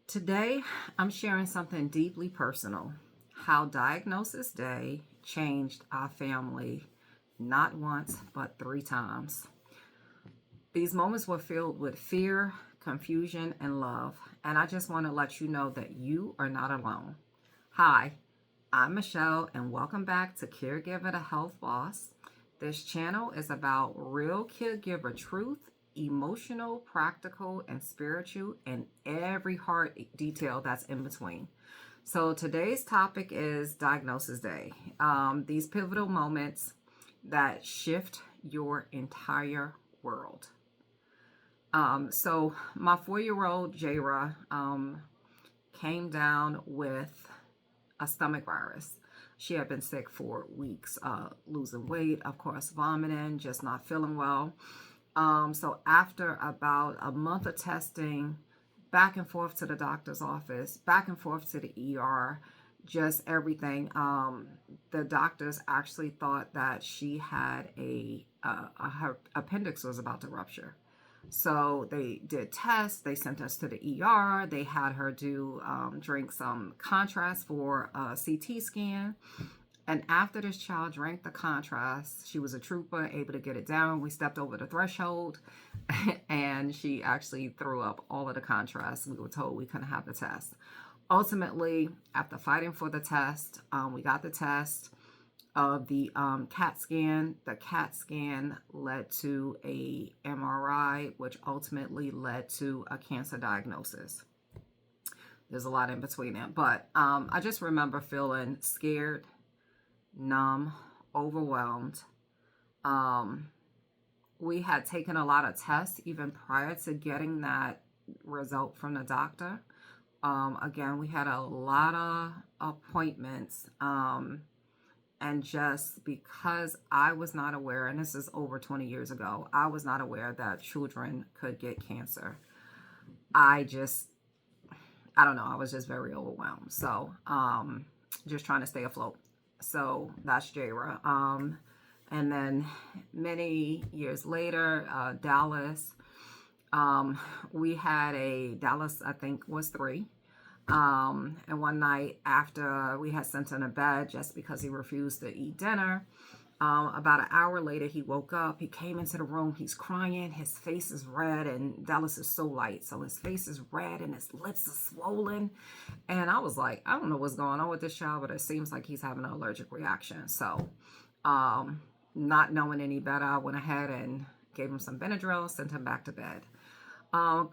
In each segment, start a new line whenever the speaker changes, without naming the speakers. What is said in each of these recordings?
Today, I'm sharing something deeply personal: how Diagnosis Day changed our family not once, but three times. These moments were filled with fear, confusion, and love, and I just want to let you know that you are not alone. Hi, I'm Michelle, and welcome back to Caregiver the Health Boss. This channel is about real caregiver truth, emotional, practical, and spiritual, and every heart detail that's in between. So today's topic is Diagnosis Day. These pivotal moments that shift your entire world. So my 4-year-old Jaerah came down with a stomach virus. She had been sick for weeks, losing weight, of course, vomiting, just not feeling well. So after about a month of testing, back and forth to the doctor's office, back and forth to the ER, just everything, the doctors actually thought that she had her appendix was about to rupture. So they did tests. They sent us to the ER. They had her drink some contrast for a CT scan. And after this child drank the contrast, she was a trooper, able to get it down. We stepped over the threshold and she actually threw up all of the contrast. We were told we couldn't have the test. Ultimately, after fighting for the test, we got the test of the CAT scan. The CAT scan led to a MRI, which ultimately led to a cancer diagnosis. There's a lot in between it, but I just remember feeling scared, numb, overwhelmed. We had taken a lot of tests even prior to getting that result from the doctor. Again, we had a lot of appointments. And just because I was not aware, and this is over 20 years ago, I was not aware that children could get cancer. I don't know, I was just very overwhelmed. So, just trying to stay afloat. So that's Jaerah. And then many years later, Dallas, we had Dallas, I think, was 3. And one night after we had sent him to bed just because he refused to eat dinner, about an hour later, he woke up. He came into the room. He's crying. His face is red, and Dallas is so light. So his face is red and his lips are swollen. And I was like, I don't know what's going on with this child, but it seems like he's having an allergic reaction. So not knowing any better, I went ahead and gave him some Benadryl, sent him back to bed. A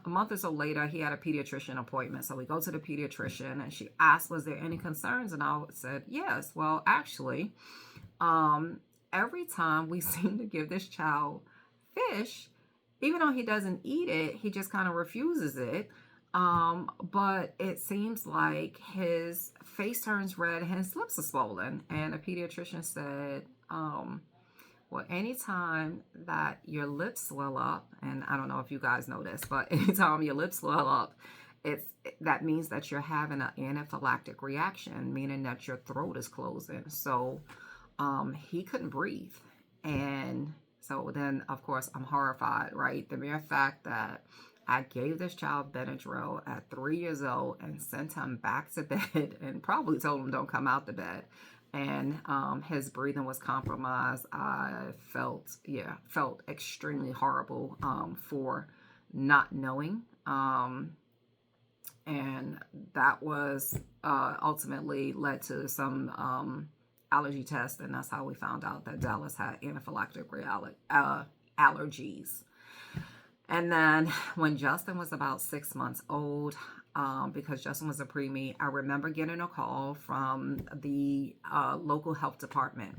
month or so later, he had a pediatrician appointment. So we go to the pediatrician and she asked, was there any concerns? And I said, yes. Well, actually, every time we seem to give this child fish, even though he doesn't eat it, he just kind of refuses it. But it seems like his face turns red and his lips are swollen. And the pediatrician said, well, anytime that your lips swell up, and I don't know if you guys know this, but anytime your lips swell up, that means that you're having an anaphylactic reaction, meaning that your throat is closing. So he couldn't breathe. And so then, of course, I'm horrified, right? The mere fact that I gave this child Benadryl at 3 years old and sent him back to bed and probably told him don't come out the bed. And his breathing was compromised. I felt extremely horrible for not knowing. And that was ultimately led to some allergy tests, and that's how we found out that Dallas had anaphylactic allergies. And then when Justin was about 6 months old, because Justin was a preemie, I remember getting a call from the local health department.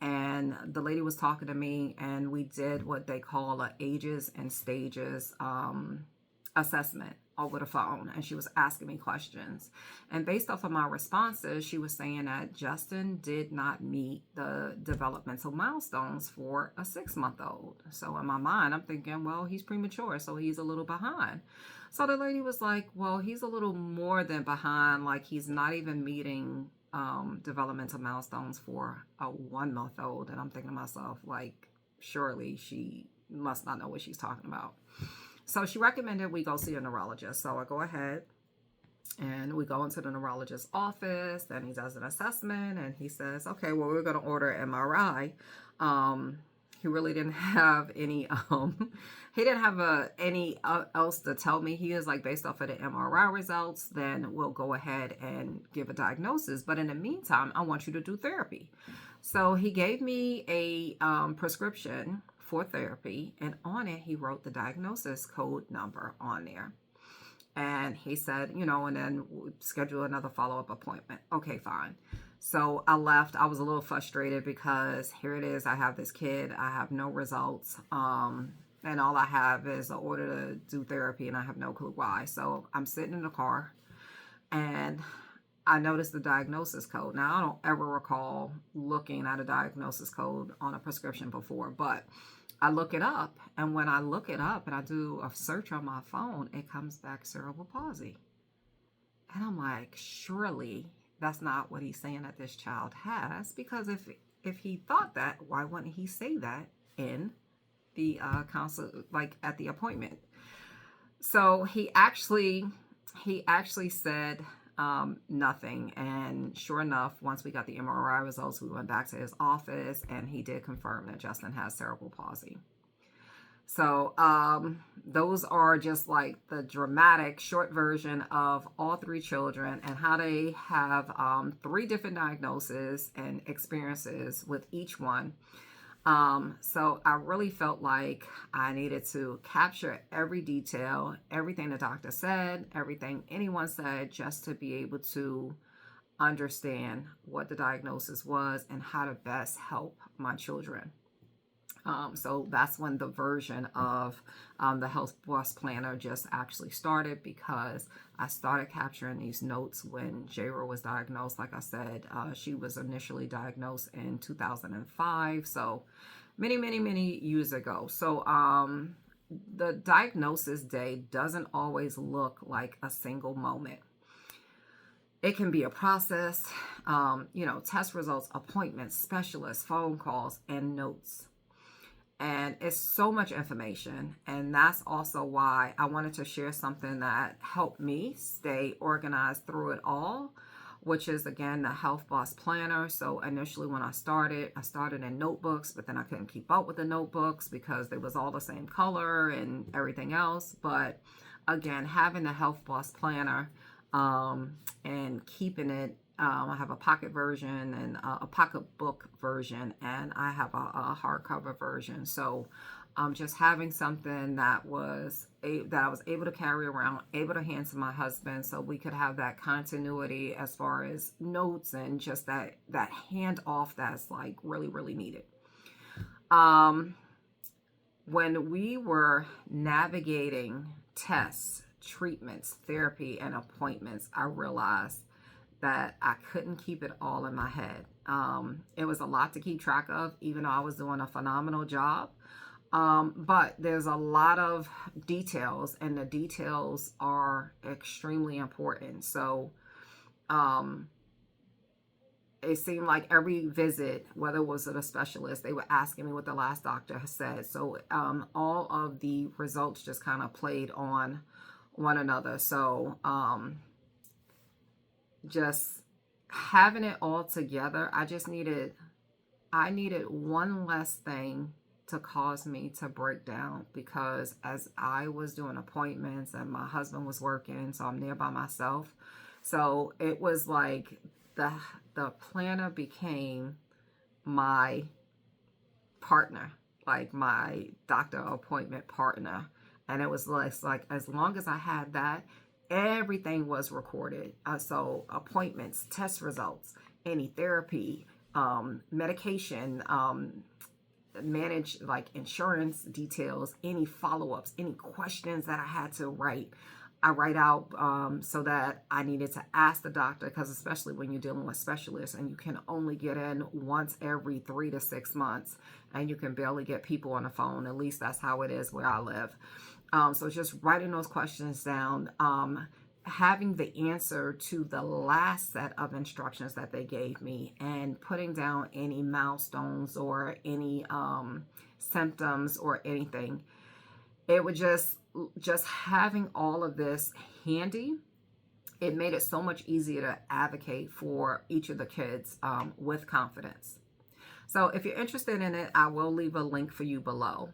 And the lady was talking to me, and we did what they call a ages and stages assessment over the phone. And she was asking me questions. And based off of my responses, she was saying that Justin did not meet the developmental milestones for a 6-month-old. So in my mind, I'm thinking, well, he's premature, so he's a little behind. So the lady was like, well, he's a little more than behind. Like, he's not even meeting developmental milestones for a 1-month-old. And I'm thinking to myself, like, surely she must not know what she's talking about. So she recommended we go see a neurologist. So I go ahead and we go into the neurologist's office. Then he does an assessment and he says, okay, well, we're going to order an MRI. He really didn't have any, he didn't have any else to tell me. He is like, based off of the MRI results, then we'll go ahead and give a diagnosis. But in the meantime, I want you to do therapy. So he gave me a prescription for therapy, and on it, he wrote the diagnosis code number on there. And he said, you know, and then we'll schedule another follow-up appointment. Okay, fine. So I left. I was a little frustrated because here it is. I have this kid. I have no results. And all I have is an order to do therapy, and I have no clue why. So I'm sitting in the car, and I noticed the diagnosis code. Now, I don't ever recall looking at a diagnosis code on a prescription before, but I look it up. And when I look it up and I do a search on my phone, it comes back cerebral palsy. And I'm like, surely that's not what he's saying that this child has, because if he thought that, why wouldn't he say that in the counsel, like at the appointment? So he actually said nothing. And sure enough, once we got the MRI results, we went back to his office and he did confirm that Justin has cerebral palsy. So those are just like the dramatic short version of all three children and how they have 3 different diagnoses and experiences with each one. So I really felt like I needed to capture every detail, everything the doctor said, everything anyone said, just to be able to understand what the diagnosis was and how to best help my children. So that's when the version of the Health Boss Planner just actually started, because I started capturing these notes when Jaerah was diagnosed. Like I said, she was initially diagnosed in 2005, so many years ago. So the diagnosis day doesn't always look like a single moment. It can be a process, test results, appointments, specialists, phone calls, and notes. And it's so much information. And that's also why I wanted to share something that helped me stay organized through it all, which is, again, the Health Boss Planner. So initially when I started in notebooks, but then I couldn't keep up with the notebooks because they was all the same color and everything else. But again, having the Health Boss Planner and keeping it, I have a pocket version and a pocketbook version, and I have a hardcover version. So just having something that I was able to carry around, able to hand to my husband, so we could have that continuity as far as notes and just that handoff that's like really needed. When we were navigating tests, treatments, therapy, and appointments, I realized that I couldn't keep it all in my head. It was a lot to keep track of, even though I was doing a phenomenal job. But there's a lot of details, and the details are extremely important. So it seemed like every visit, whether it was at a specialist, they were asking me what the last doctor has said. So all of the results just kind of played on one another. So just having it all together, I needed one less thing to cause me to break down, because as I was doing appointments and my husband was working, so I'm there by myself. So it was like the planner became my partner, like my doctor appointment partner. And it was like as long as I had that, everything was recorded. So appointments, test results, any therapy, medication, manage like insurance details, any follow-ups, any questions that I had to write. I write out so that I needed to ask the doctor, because especially when you're dealing with specialists and you can only get in once every 3 to 6 months, and you can barely get people on the phone. At least that's how it is where I live. So just writing those questions down, having the answer to the last set of instructions that they gave me, and putting down any milestones or any symptoms or anything. It would just just having all of this handy, it made it so much easier to advocate for each of the kids with confidence. So if you're interested in it, I will leave a link for you below.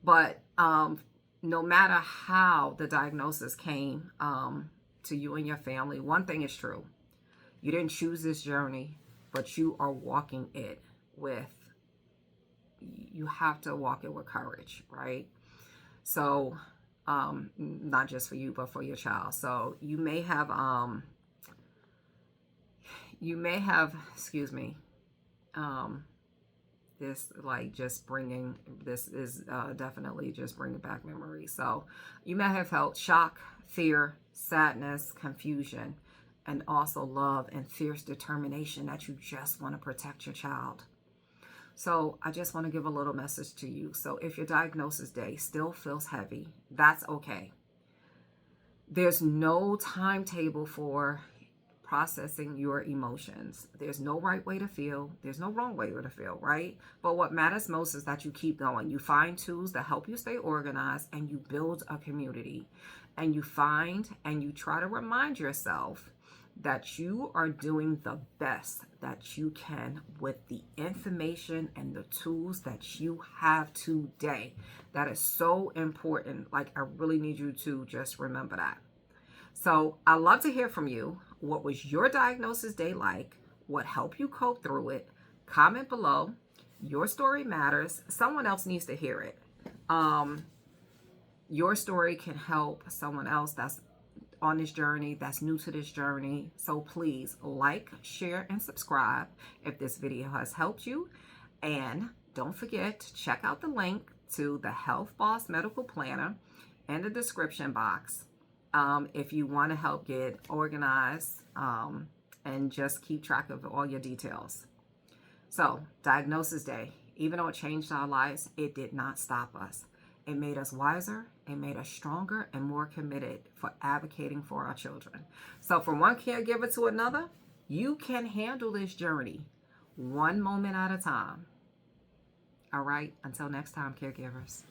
But no matter how the diagnosis came to you and your family, one thing is true. You didn't choose this journey, but you are walking it with, you have to walk it with courage, right? So not just for you, but for your child. So you may have, excuse me, this like just bringing, this is definitely just bringing back memories. So you may have felt shock, fear, sadness, confusion, and also love and fierce determination that you just want to protect your child. So I just want to give a little message to you. So if your diagnosis day still feels heavy, that's okay. There's no timetable for processing your emotions. There's no right way to feel. There's no wrong way to feel, right? But what matters most is that you keep going. You find tools that help you stay organized, and you build a community. And you find and you try to remind yourself that you are doing the best that you can with the information and the tools that you have today. That is so important. Like, I really need you to just remember that. So I love to hear from you. What was your diagnosis day like? What helped you cope through it? Comment below. Your story matters. Someone else needs to hear it. Your story can help someone else that's on this journey, that's new to this journey. So please like, share, and subscribe if this video has helped you. And don't forget to check out the link to the Health Boss Medical Planner in the description box if you want to help get organized and just keep track of all your details. So, Diagnosis Day, even though it changed our lives, it did not stop us. It made us wiser, it made us stronger, and more committed for advocating for our children. So from one caregiver to another, you can handle this journey one moment at a time. All right, until next time, caregivers.